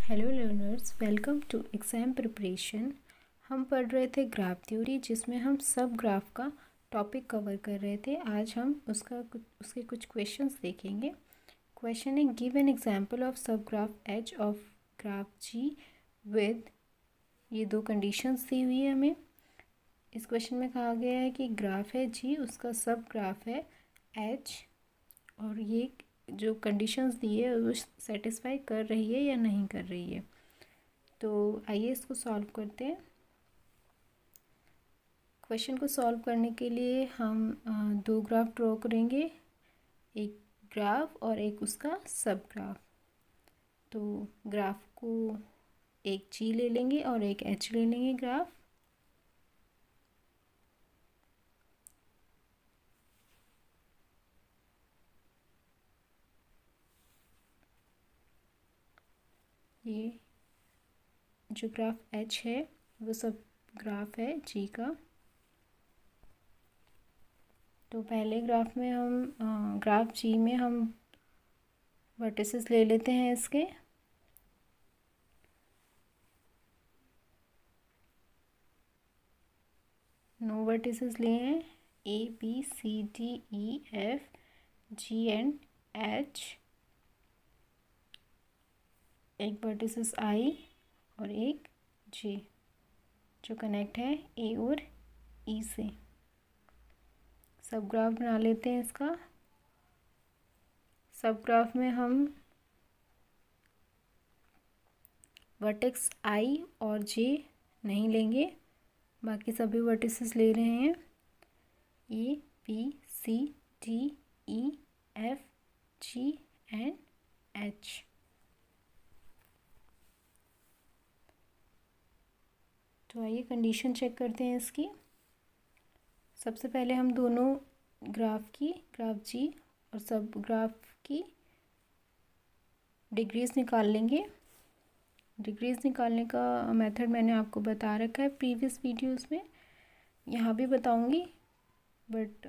Hello learners, welcome to exam preparation. हम पढ़ रहे थे ग्राफ थ्योरी, जिसमें हम सब ग्राफ का टॉपिक कवर कर रहे थे। आज हम उसके कुछ क्वेश्चंस देखेंगे। क्वेश्चन है, गिव एन एग्जांपल ऑफ सब graph H of graph ji with, ये दो कंडीशंस दी हुई है हमें। इस क्वेश्चन में कहा गया है कि ग्राफ है जी, उसका सब ग्राफ है एच, और ये जो कंडीशंस दी है वो सेटिस्फाई कर रही है या नहीं कर रही है। तो आइए इसको सॉल्व करते हैं। क्वेश्चन को सॉल्व करने के लिए हम दो ग्राफ ड्रॉ करेंगे, एक ग्राफ और एक उसका सब ग्राफ। तो ग्राफ को एक जी ले लेंगे और एक एच ले लेंगे ग्राफ। ये जो ग्राफ एच है वो सब ग्राफ है जी का। तो पहले ग्राफ में हम ग्राफ जी में हम वर्टिसेस ले लेते हैं इसके। नो वर्टिसेस लिए हैं, A B C D E F G and H. एक वर्टिसेस आई और एक जे जो कनेक्ट है ए और ई से। सब ग्राफ बना लेते हैं इसका। सब ग्राफ में हम वर्टेक्स आई और जे नहीं लेंगे, बाकी सभी वर्टिसेस ले रहे हैं, A B C D E F G and H. तो आइए कंडीशन चेक करते हैं इसकी। सबसे पहले हम दोनों ग्राफ जी और सब ग्राफ की डिग्रीज निकाल लेंगे। डिग्रीज निकालने का मेथड मैंने आपको बता रखा है प्रीवियस वीडियोस में, यहाँ भी बताऊंगी, बट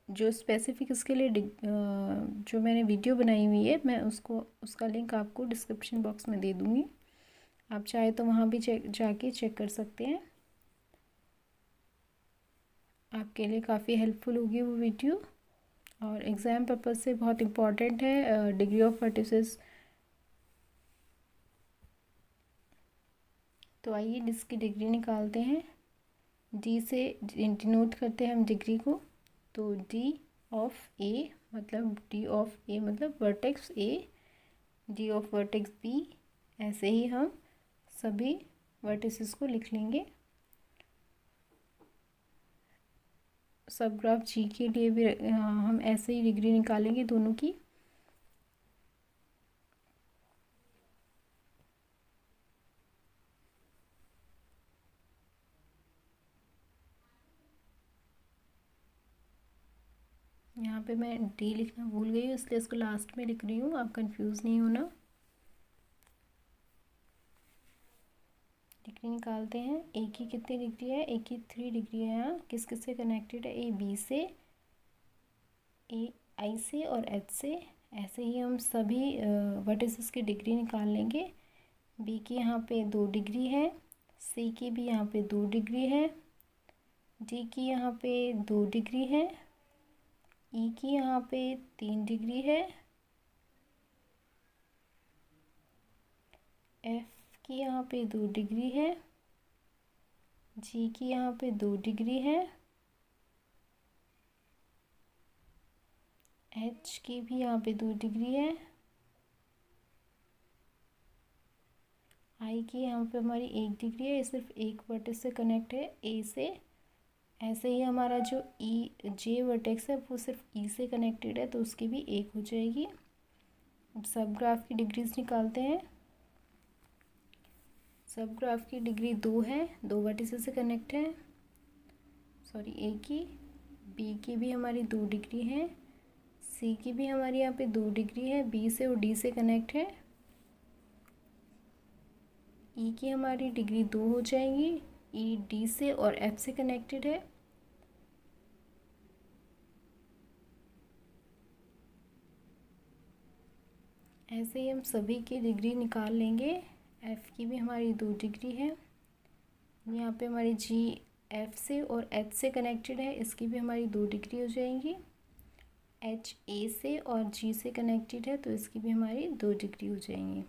जो स्पेसिफिक इसके लिए जो मैंने वीडियो बनाई हुई है, मैं उसका लिंक आपको डिस्क्रिप्शन बॉक्स में दे दूँगी। आप चाहे तो वहाँ भी जाके चेक कर सकते हैं, आपके लिए काफ़ी हेल्पफुल होगी वो वीडियो, और एग्ज़ाम पर्पज़ से बहुत इम्पॉर्टेंट है। Degree of vertices. तो आइए इसकी डिग्री निकालते हैं। डी से डिनोट करते हैं हम डिग्री को। तो डी ऑफ ए मतलब vertex A, D of vertex B, ऐसे ही हम सभी वर्टिसेस को लिख लेंगे। सब ग्राफ जी के लिए भी हम ऐसे ही डिग्री निकालेंगे दोनों की। यहाँ पे मैं डी लिखना भूल गई हूँ, इसलिए इसको लास्ट में लिख रही हूँ, आप कंफ्यूज नहीं होना। डिग्री निकालते हैं। ए की कितनी डिग्री है? ए की 3 डिग्री है। यहाँ किस किस से कनेक्टेड है? ए बी से, ए आई से और एच से। ऐसे ही हम सभी वर्टिसेस की डिग्री निकाल लेंगे। बी की यहाँ पे 2 डिग्री है, सी की भी यहाँ पे 2 डिग्री है, डी की यहाँ पे 2 डिग्री है, ई की यहाँ पे 3 डिग्री है, एफ की यहाँ पे 2 डिग्री है, जी की यहाँ पे 2 डिग्री है, एच की भी यहाँ पे 2 डिग्री है, आई की यहाँ पे हमारी 1 डिग्री है, ये सिर्फ एक वर्टेक्स से कनेक्ट है ए से। ऐसे ही हमारा जो ई जे वर्टेक्स है वो सिर्फ ई से कनेक्टेड है, तो उसकी भी 1 हो जाएगी। अब सब ग्राफ की डिग्रीज निकालते हैं। सब ग्राफ की डिग्री 2 है, 2 वर्टिसेस से कनेक्ट है। सॉरी, ए की, बी की भी हमारी 2 डिग्री है, सी की भी हमारी यहाँ पे 2 डिग्री है, बी से और डी से कनेक्ट है। ई की हमारी डिग्री 2 हो जाएगी, ई डी से और एफ से कनेक्टेड है। ऐसे ही हम सभी की डिग्री निकाल लेंगे। एफ़ की भी हमारी 2 डिग्री है, यहाँ पे हमारी जी एफ़ से और एच से कनेक्टेड है, इसकी भी हमारी 2 डिग्री हो जाएंगी। एच ए से और जी से कनेक्टेड है तो इसकी भी हमारी 2 डिग्री हो जाएंगी।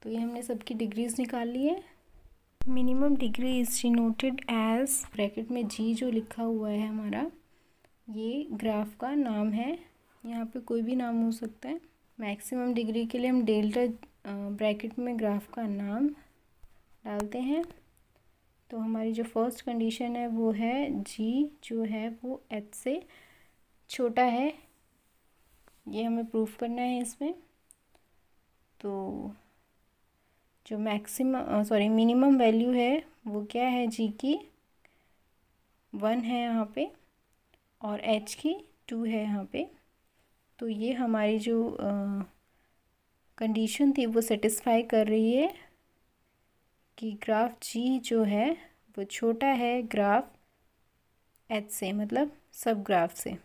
तो ये हमने सबकी डिग्रीज निकाल ली है। Minimum degree is denoted as, bracket में जी जो लिखा हुआ है हमारा, ये ग्राफ का नाम है, यहाँ पे कोई भी नाम हो सकता है। मैक्सिमम डिग्री के लिए हम डेल्टा ब्रैकेट में ग्राफ का नाम डालते हैं। तो हमारी जो फर्स्ट कंडीशन है वो है जी जो है वो एच से छोटा है, ये हमें प्रूफ करना है इसमें। तो जो मिनिमम वैल्यू है वो क्या है, जी की 1 है यहाँ पे और एच की 2 है यहाँ पे। तो ये हमारी जो कंडीशन थी वो सेटिस्फाई कर रही है कि ग्राफ जी जो है वो छोटा है ग्राफ एच से, मतलब सब ग्राफ से,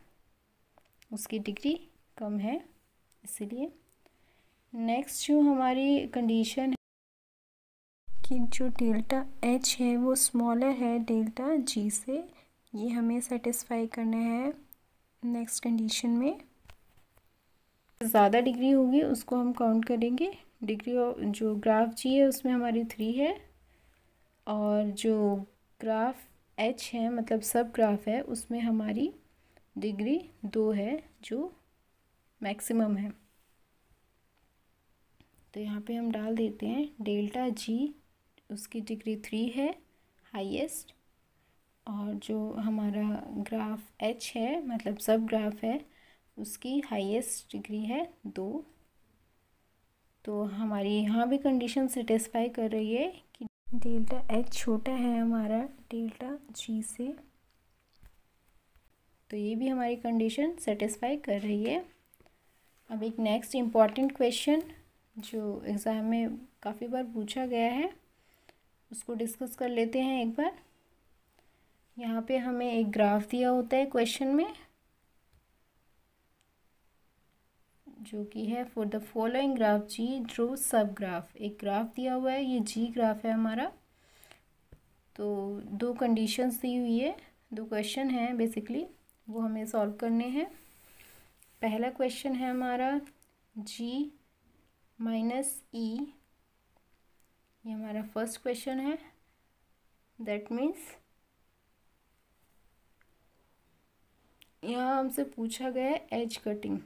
उसकी डिग्री कम है इसीलिए। नेक्स्ट जो हमारी कंडीशन है कि जो डेल्टा एच है वो स्मॉलर है डेल्टा जी से, ये हमें सेटिस्फाई करना है नेक्स्ट कंडीशन में। ज़्यादा डिग्री होगी उसको हम काउंट करेंगे। डिग्री जो ग्राफ जी है उसमें हमारी 3 है और जो ग्राफ एच है मतलब सब ग्राफ है उसमें हमारी डिग्री 2 है जो मैक्सिमम है। तो यहाँ पे हम डाल देते हैं डेल्टा जी, उसकी डिग्री 3 है हाईएस्ट, और जो हमारा ग्राफ एच है मतलब सब ग्राफ है उसकी हाईएस्ट डिग्री है 2। तो हमारी यहाँ भी कंडीशन सेटिस्फाई कर रही है कि डेल्टा एच छोटा है हमारा डेल्टा जी से, तो ये भी हमारी कंडीशन सेटिस्फाई कर रही है। अब एक नेक्स्ट इम्पॉर्टेंट क्वेश्चन जो एग्ज़ाम में काफ़ी बार पूछा गया है उसको डिस्कस कर लेते हैं एक बार। यहाँ पे हमें एक ग्राफ दिया होता है क्वेश्चन में जो कि है for the following graph G draw subgraph. एक ग्राफ दिया हुआ है, ये जी ग्राफ है हमारा। तो 2 कंडीशंस दी हुई है, 2 क्वेश्चन हैं बेसिकली, वो हमें सॉल्व करने हैं। पहला क्वेश्चन है हमारा जी माइनस ई, ये हमारा फर्स्ट क्वेश्चन है। दैट मीन्स यहाँ हमसे पूछा गया है एज कटिंग,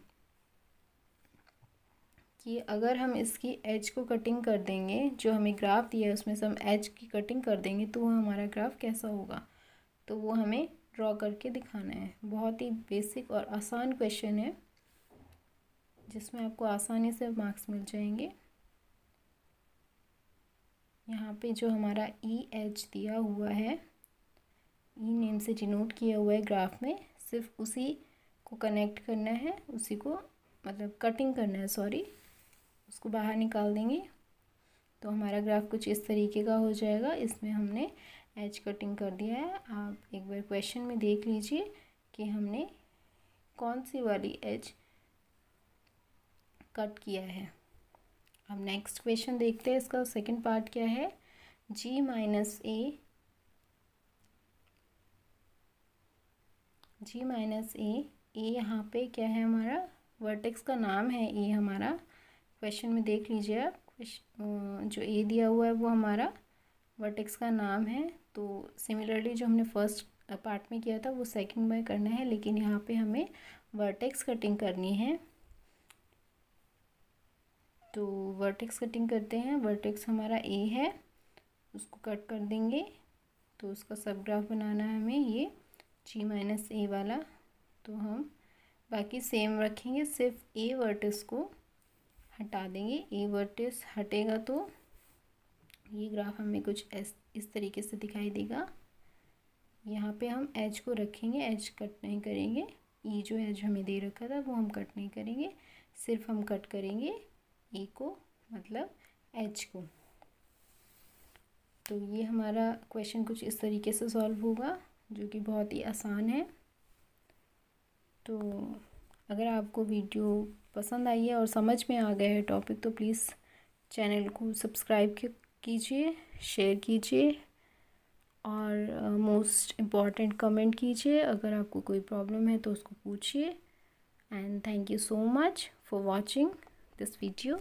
कि अगर हम इसकी एज को कटिंग कर देंगे, जो हमें ग्राफ दिया है उसमें से हम एज की कटिंग कर देंगे तो हमारा ग्राफ कैसा होगा, तो वो हमें ड्रॉ करके दिखाना है। बहुत ही बेसिक और आसान क्वेश्चन है जिसमें आपको आसानी से मार्क्स मिल जाएंगे। यहाँ पे जो हमारा ई एच दिया हुआ है, ई नेम से डिनोट किया हुआ है ग्राफ में, सिर्फ उसी को कनेक्ट करना है, उसी को मतलब कटिंग करना है, सॉरी, उसको बाहर निकाल देंगे तो हमारा ग्राफ कुछ इस तरीके का हो जाएगा। इसमें हमने एज कटिंग कर दिया है। आप एक बार क्वेश्चन में देख लीजिए कि हमने कौन सी वाली एज कट किया है। अब नेक्स्ट क्वेश्चन देखते हैं, इसका सेकंड पार्ट क्या है। जी माइनस ए, जी माइनस ए, ए यहाँ पे क्या है हमारा वर्टेक्स का नाम है ए हमारा। क्वेश्चन में देख लीजिए आप, जो ए दिया हुआ है वो हमारा वर्टेक्स का नाम है। तो सिमिलरली जो हमने फर्स्ट पार्ट में किया था वो सेकंड में करना है, लेकिन यहाँ पे हमें वर्टेक्स कटिंग करनी है। तो वर्टेक्स कटिंग करते हैं। वर्टेक्स हमारा ए है, उसको कट कर देंगे तो उसका सब ग्राफ बनाना है हमें ये जी माइनस ए वाला। तो हम बाकी सेम रखेंगे, सिर्फ ए वर्टेक्स को हटा देंगे। ए वर्टेक्स हटेगा तो ये ग्राफ हमें कुछ इस तरीके से दिखाई देगा। यहाँ पे हम एज को रखेंगे, एज कट नहीं करेंगे। ई जो एज हमें दे रखा था वो हम कट नहीं करेंगे, सिर्फ हम कट करेंगे ए को, मतलब एज को। तो ये हमारा क्वेश्चन कुछ इस तरीके से सॉल्व होगा, जो कि बहुत ही आसान है। तो अगर आपको वीडियो पसंद आई है और समझ में आ गया है टॉपिक तो प्लीज़ चैनल को सब्सक्राइब कीजिए, शेयर कीजिए और मोस्ट इम्पॉर्टेंट कमेंट कीजिए। अगर आपको कोई प्रॉब्लम है तो उसको पूछिए। And thank you so much for watching this video.